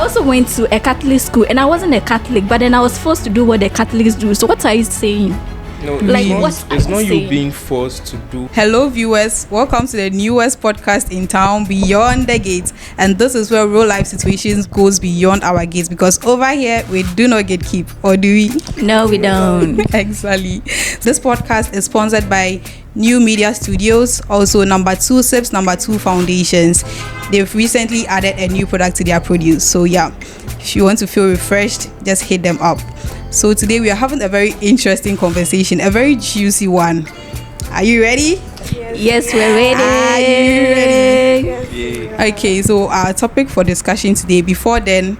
also went to a Catholic school, and I wasn't a Catholic, but then I was forced to do what the Catholics do. So what are you saying? No, Like, it's not you being forced to do. Hello viewers, welcome to the newest podcast in town, Beyond the Gates. And this is where real life situations goes beyond our gates, because over here we do not gatekeep, or do we? No, we don't. Exactly. This podcast is sponsored by New Media Studios, also Number 2 Sips, Number 2 Foundations. They've recently added a new product to their produce. So yeah, if you want to feel refreshed, just hit them up. So today we are having a very interesting conversation, a very juicy one. Are you ready? Yes, we're ready. Are you ready? Yeah. Okay, so our topic for discussion today, before then,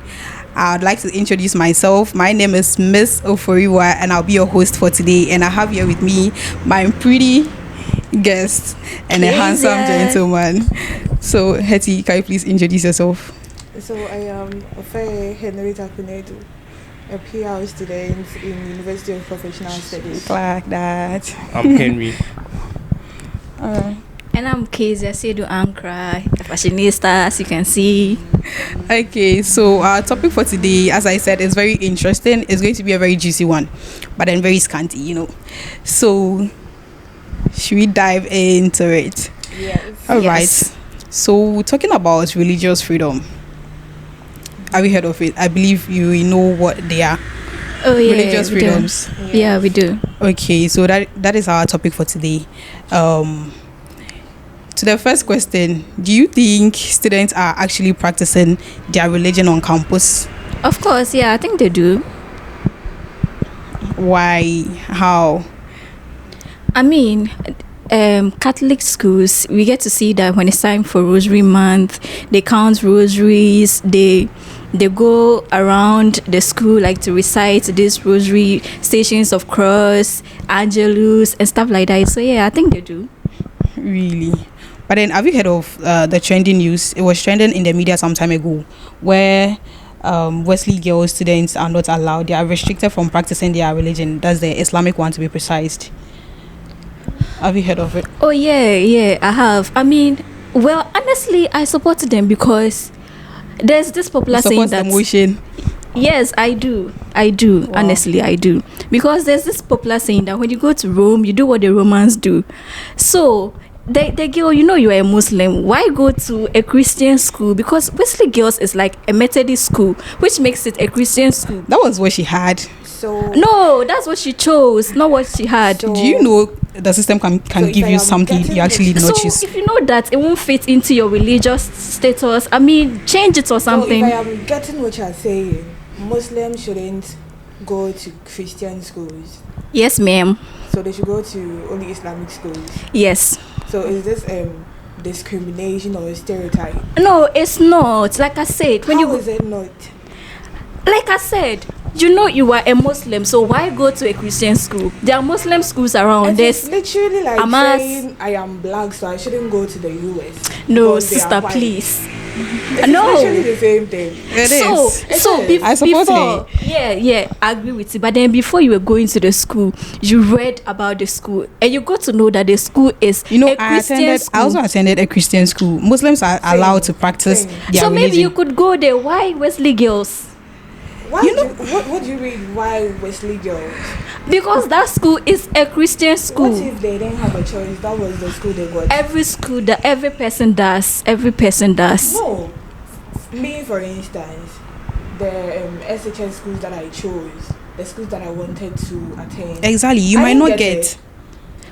I'd like to introduce myself. My name is Miss Oforiwa, and I'll be your host for today. And I have here with me my pretty guest and a handsome gentleman. So, Hetty, can you please introduce yourself? So I am Ofe Henrietta Kunedu, a PR student in University of Professional Studies. Like that. I'm Henry. Alright. And I'm Kezia Sedu Ankra, a fashionista, as you can see. Okay, so our topic for today, as I said, is very interesting. It's going to be a very juicy one, but then very scanty, you know. So, should we dive into it? Yes. All right. Yes. So, talking about religious freedom, have you heard of it? I believe you know what they are. Oh yeah, Religious we do. freedoms. Yeah, we do. Okay, so that is our topic for today. To the first question, do you think students are actually practicing their religion on campus? Of course, yeah, I think they do. Why? How? I mean, Catholic schools, we get to see that when it's time for Rosary Month, they count rosaries, they go around the school like to recite these rosary stations of cross, angelus, and stuff like that. So yeah, I think they do. Really? But then, have you heard of the trending news? It was trending in the media some time ago, where Wesley girls students are not allowed. They are restricted from practicing their religion. That's the Islamic one, to be precise. Have you heard of it? Oh yeah, I have. I mean, well, honestly, I supported them because there's this popular saying Supports the that. motion. Yes, I do. Wow. Honestly, I do. Because there's this popular saying that when you go to Rome, you do what the Romans do. So, the girl, you know you are a Muslim. Why go to a Christian school? Because Wesley Girls is like a Methodist school, which makes it a Christian school. That was what she had. So No, that's what she chose, not what she had. So- Do you know the system can So give if I you am something getting you actually it- did not So choose? if you know that it won't fit into your religious status, I mean, change it or something. So if I am getting what you are saying, Muslims shouldn't go to Christian schools. Yes, ma'am. So they should go to only Islamic schools. Yes. So is this discrimination or a stereotype? No, it's not. Like I said, when How you go, is it not? like I said, you know you are a Muslim, so why go to a Christian school? There are Muslim schools around. It's There's literally like Hamas. saying I am black, so I shouldn't go to the US. no, because they are sister, white. please. It's No. literally the same thing. It So, is. so It is. I support before, yeah, I agree with you. But then before you were going to the school, you read about the school, and you got to know that the school is You know, a Christian school. I also attended a Christian school. Muslims are Same. allowed to practice Same. their so maybe religion. you could go there. Why Wesley Girls? Why You know- what do you read? Why Wesley Girls? Because that school is a Christian school. What if they didn't have a choice? That was the school they got. Every school that every person does. No, me for instance, the SHS schools that I chose, the schools that I wanted to attend. Exactly. You I might didn't not get get. it.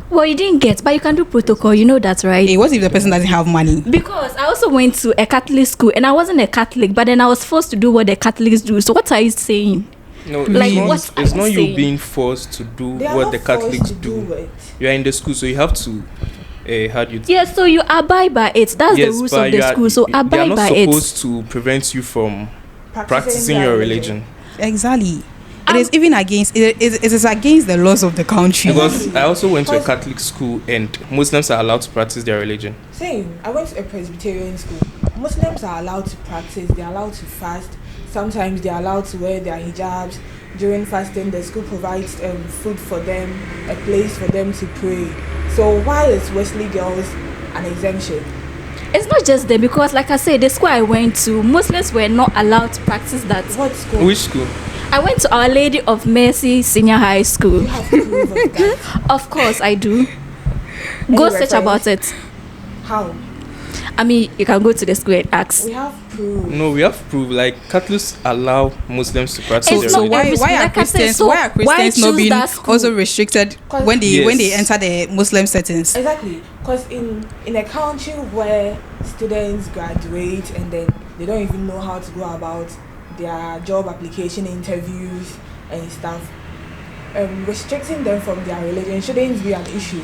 Well, you didn't get, but you can do protocol. You know that, right? Hey, what if the person doesn't have money? Because I also went to a Catholic school, and I wasn't a Catholic, but then I was forced to do what the Catholics do. So what are you saying? No, Like, it's what not, are it's you not you saying? being forced to do They are what not the Catholics forced to do. it. You are in the school, so you have to. How do you? Yeah, so you abide by it. That's the rules but of the school. So they are abide not by it. supposed to prevent you from practicing their your religion. Exactly. It is even against. It is against the laws of the country. Because I also went to a Because- Catholic school, and Muslims are allowed to practice their religion. Same. I went to a Presbyterian school. Muslims are allowed to practice. They're allowed to fast. Sometimes they're allowed to wear their hijabs. During fasting, the school provides food for them, a place for them to pray. So why is Wesley Girls an exemption? It's not just them because, like I said, the school I went to, Muslims were not allowed to practice that. What school? Which school? I went to Our Lady of Mercy Senior High School. You have proof of that. Of course, I do. Any Go search reference? about it. How? I mean, you can go to the school and ask. We have proof. No, we have proof. Like Catholics allow Muslims to practice It's their not religion. every- Why are like I said, Christians so why are why Christians not choose being that school? also restricted when they Yes. enter the Muslim settings? Exactly, because in a country where students graduate and then they don't even know how to go about their job application interviews and stuff, restricting them from their religion shouldn't be an issue.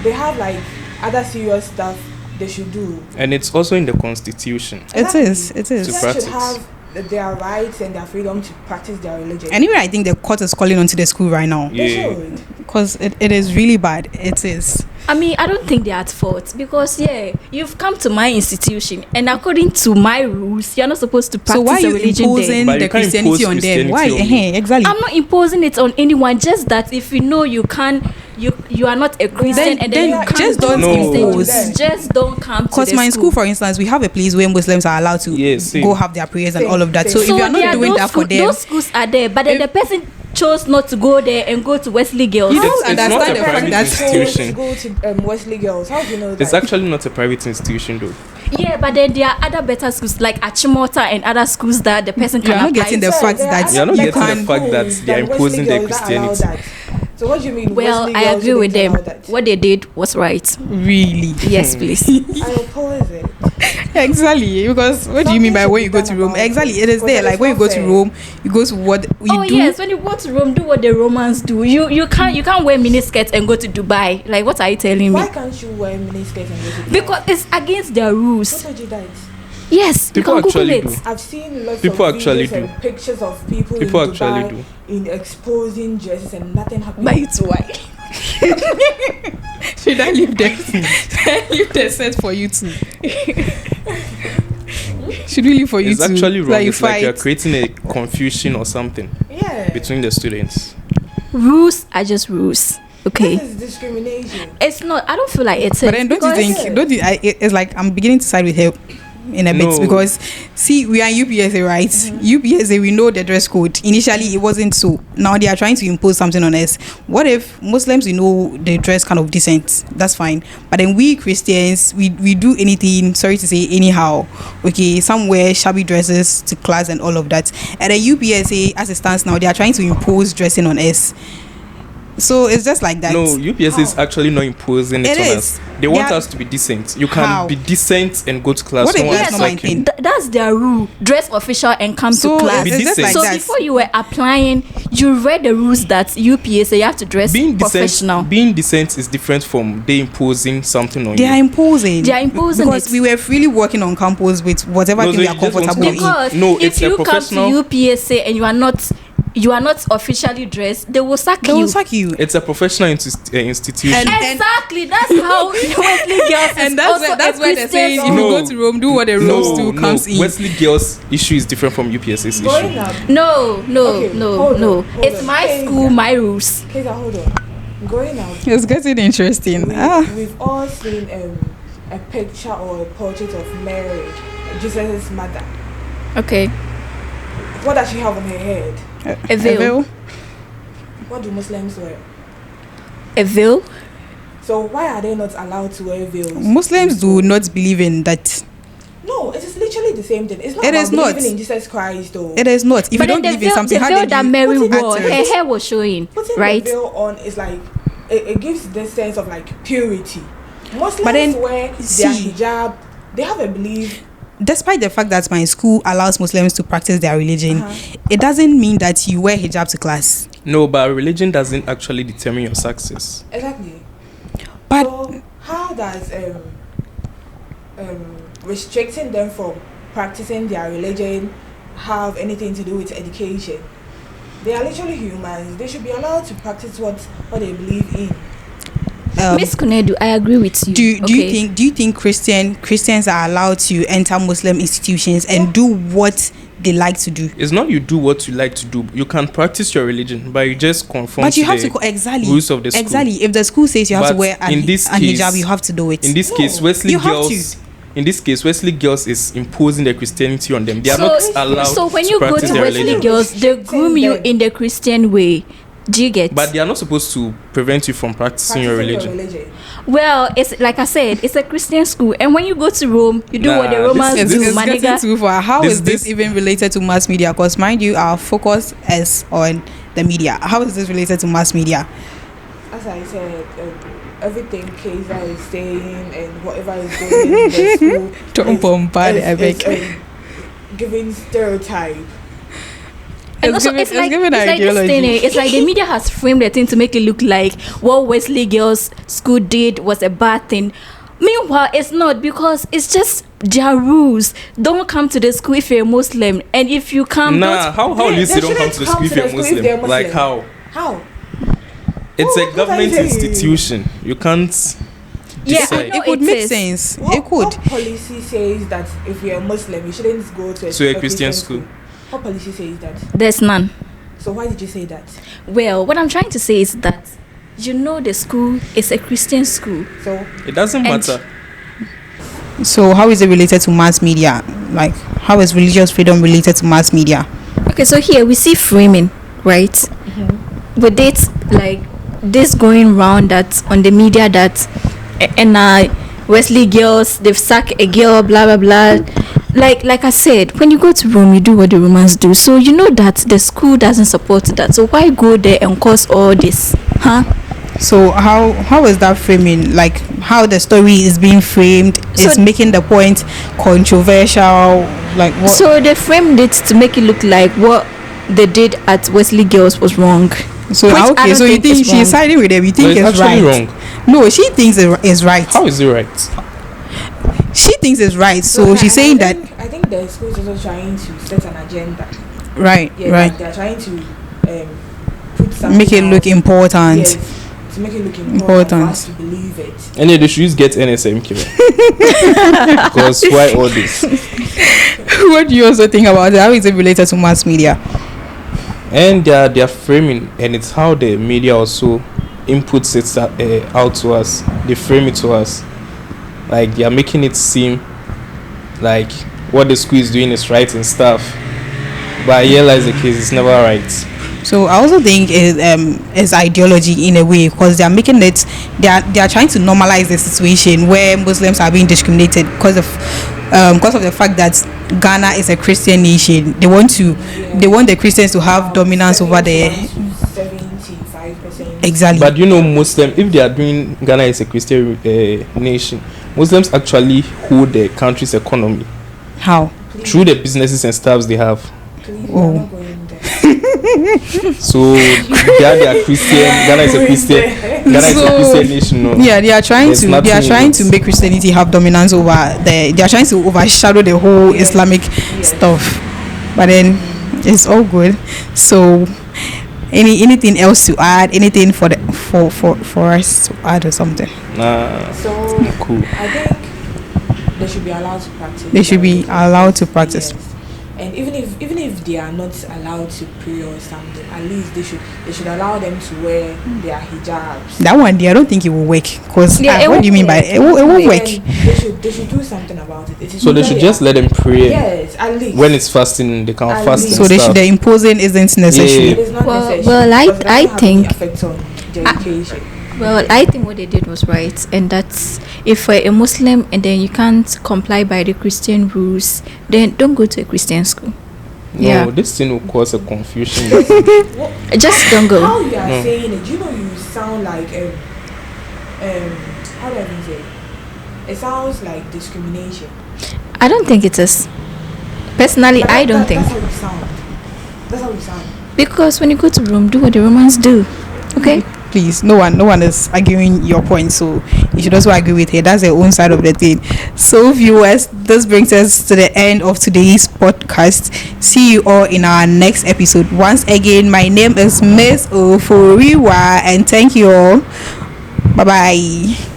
They have like other serious stuff they should do. And it's also in the constitution. It is. It To is. Students practice. should have their rights and their freedom to practice their religion. Anyway, I think the court is calling onto the school right now They Yeah. should. because it is really bad. It is. I mean, I don't think they're at fault because, yeah, you've come to my institution and according to my rules, you're not supposed to practice So why are the you religion imposing there. But you the can't Christianity impose on them? Why? Christianity on me. Exactly. I'm not imposing it on anyone, just that if you know you can't, you are not a Christian and then you then can't just do don't Christian impose. duties, just don't come to Because the my school, for instance, we have a place where Muslims are allowed to Yes, same. go have their prayers and Same, all of that. same. So if you are not there doing those that for them, those schools are there, but then If- the person chose not to go there and go to Wesley Girls. You don't It's not understand a the fact private that institution. Go to Wesley Girls. How do you know that? It's actually not a private institution though. Yeah, but then there are other better schools like Achimota and other schools that the person You can are not apply getting to. the fact there are that other You're not you getting the can't. fact that schools they are than imposing Wesley their Girls that allow Christianity. that. So what do you mean? Well, Wesley I Girls agree with shouldn't them. allow that? What they did was right. Really? Yes, please. I oppose it. Exactly. Because what do you mean by Something when should you be go to done Rome? about Exactly. it. It is Because there. that Like is when you not go to fair. Rome, you go to what we Oh do. yes, when you go to Rome, do what the Romans do. You can't wear miniskirts and go to Dubai. Like what are you telling me? Why can't you wear miniskirts and go to Dubai? Because it's against their Who rules. told you that? Yes, People you can Google actually it. do. I've seen lots People of actually videos do. and pictures of people People in actually Dubai do. in exposing dresses and nothing happened. But it's why. Should I leave the set for you to? Should we leave for you It's to actually wrong. It's like you're clarify? creating a confusion or something Yeah. between the students. Rules are just rules. Okay. This is discrimination. It's not. I don't feel like it's. But then don't you because- think? Don't you? It's like I'm beginning to side with her in a bit No. because see, we are UPSA, right? UPSA, we know the dress code. Initially, it wasn't so. Now they are trying to impose something on us. What if Muslims, we know they dress kind of decent? That's fine. But then we Christians, we do anything. Sorry to say, anyhow. Okay, some wear shabby dresses to class and all of that. And the UPSA, as it stands now, they are trying to impose dressing on us. So it's just like that. No, UPS is How? actually not imposing it It on is. us. They want They are- us to be decent. You can How? be decent and go to class. What if No one that's is not my talking. thing? That's their rule. Dress official and come So to class. Be it's just decent. like So that. before you were applying, you read the rules that UPSA you have to dress Being professional. decent is different from they imposing something on They you. are imposing. They are imposing because it. we were freely working on campus with whatever No, thing we so are you just want to comfortable go- in. Because No, if it's a you come to professional- UPSA and you are not officially dressed, they will sack They you. will sack you. It's a professional institution. And- Exactly. That's how Wesley Girls is And also that's a why they're saying if Christian you No. go to Rome, do what the rules do comes in. Wesley Girls' issue is different from UPS's Going issue. up. No, Okay, hold on. It's my Hey, school, my rules. Keza, hold on. Going out. It's getting interesting. We've all seen a picture or a portrait of Mary, Jesus' mother. Okay. What does she have on her head? A veil. What do Muslims wear? A veil. So why are they not allowed to wear veils? Muslims do not believe in that. No, it is literally the same thing. It's not It about is not. believing in Jesus Christ, though. It is not. If But you don't then believe in something, the how veil did that you Mary put it wore, at her it? hair was showing, Putting right? the veil on is like it gives this sense of like purity. Muslims But then, wear their see- hijab. They have a belief. Despite the fact that my school allows Muslims to practice their religion, Uh-huh. it doesn't mean that you wear hijab to class. No, but religion doesn't actually determine your success. Exactly. But So how does restricting them from practicing their religion have anything to do with education? They are literally humans. They should be allowed to practice what they believe in. Miss Kunedu, I agree with you. Do you think Christians are allowed to enter Muslim institutions and do what they like to do? It's not you do what you like to do. You can practice your religion, but you just conform But you to have the to exactly rules of the school. Exactly. If the school says you have to But wear an hijab, you have to do it. In this case, Wesley you have girls. In this case, Wesley girls is imposing their Christianity on them. They are not allowed. So when to you go practice to their Wesley religion. girls, they groom you in the Christian way. Do you get? But they are not supposed to prevent you from practicing your religion. Well, it's like I said, it's a Christian school, and when you go to Rome, you do what the Nah, Romans It's do, my getting nigga. too far. How This- is this this- even related to mass media? Because mind you, our focus is on the media. How is this related to mass media? As I said, everything Kaiser is saying and whatever is going on in the school Don't bombard is Eric. giving stereotype. And It's also, given- it's like given this ideology. thing, it's like the media has framed the thing to make it look like what Wesley Girls School did was a bad thing. Meanwhile, it's not, because it's just their rules. Don't come to the school if you're a Muslim, and if you come, Nah, how will you say They don't come to the school if you're Muslim? Like how? How? It's Oh, a what government are you saying? institution. You can't Yeah, I decide. know. It would it make is. sense. What, It could. What policy says that if you're a Muslim, you shouldn't go to To a Christian school. What policy says that? There's none. So why did you say that? Well, what I'm trying to say is that the school is a Christian school. So It doesn't And- matter. So how is it related to mass media? Like, how is religious freedom related to mass media? Okay, so here we see framing, right? With it, like this going round that on the media that and Wesley girls, they've sacked a girl, blah blah blah. Like I said, when you go to Rome, you do what the Romans do. So you know that the school doesn't support that. So why go there and cause all this, huh? So how is that framing? Like, how the story is being framed is So- making the point controversial. Like what? So they framed it to make it look like what they did at Wesley Girls was wrong. So Which I okay, don't so you think think is she's wrong. siding with them? You But think it's it's actually right? wrong. No, she thinks it is right. How is it right? She thinks it's right. So she's saying that I think the school is also trying to set an agenda. right, Yeah, right. like they're trying to put something Make it look out. important. Yes, to make it look important, Important. for us to believe it. And they should just get NSMQ. Because why all this? What do you also think about it? How is it related to mass media? And they are framing, and it's how the media also inputs it out to us. They frame it to us, like they are making it seem like what the school is doing is right and stuff. But I realize the case is never right. So I also think it's ideology in a way, because they are making it, they are trying to normalize the situation where Muslims are being discriminated because of the fact that Ghana is a Christian nation. They want the Christians to have dominance over the 75%. exactly. But you know, Muslim, if they are doing Ghana is a Christian nation, Muslims actually hold the country's economy How? through the businesses and stuffs they have. Please, Oh. we're not going there. So they are Christian. Ghana is a Christian. Ghana is a So- Christian nation. No. Yeah, they are trying There's to nothing else. make Christianity have dominance over they are trying to overshadow the whole Islamic stuff. But then it's all good. So anything else to add? Anything for us to add or something? Nah, So cool. I think they should be allowed to practice. They should be their allowed to practice. Yes. And even if they are not allowed to pray or something, at least they should allow them to wear their hijabs. That one day I don't think it will work, because Yeah, it what do you mean by it won't work? And they should do something about it. It is So they not should their- just let them pray. Yes, at least. When it's fasting, they can At fast. least. And So stuff. the imposing isn't necessary. It is not Well, necessary, well, I- because it doesn't I have any think- effect on their education. Well, I think what they did was right, and that's if you're a Muslim and then you can't comply by the Christian rules, then don't go to a Christian school. No, Yeah. this thing will cause a confusion. What, Just don't go. how you are No. saying it, you know, you sound like how do I even say it? It sounds like discrimination. I don't think it is. Personally, But I don't think. that's how you sound. That's how you sound. Because when you go to Rome, do what the Romans do. Okay? Please, no one is arguing your point, so you should also agree with her. That's her own side of the thing. So viewers, this brings us to the end of today's podcast. See you all in our next episode. Once again, my name is Miss Oforiwa, and thank you all. Bye bye.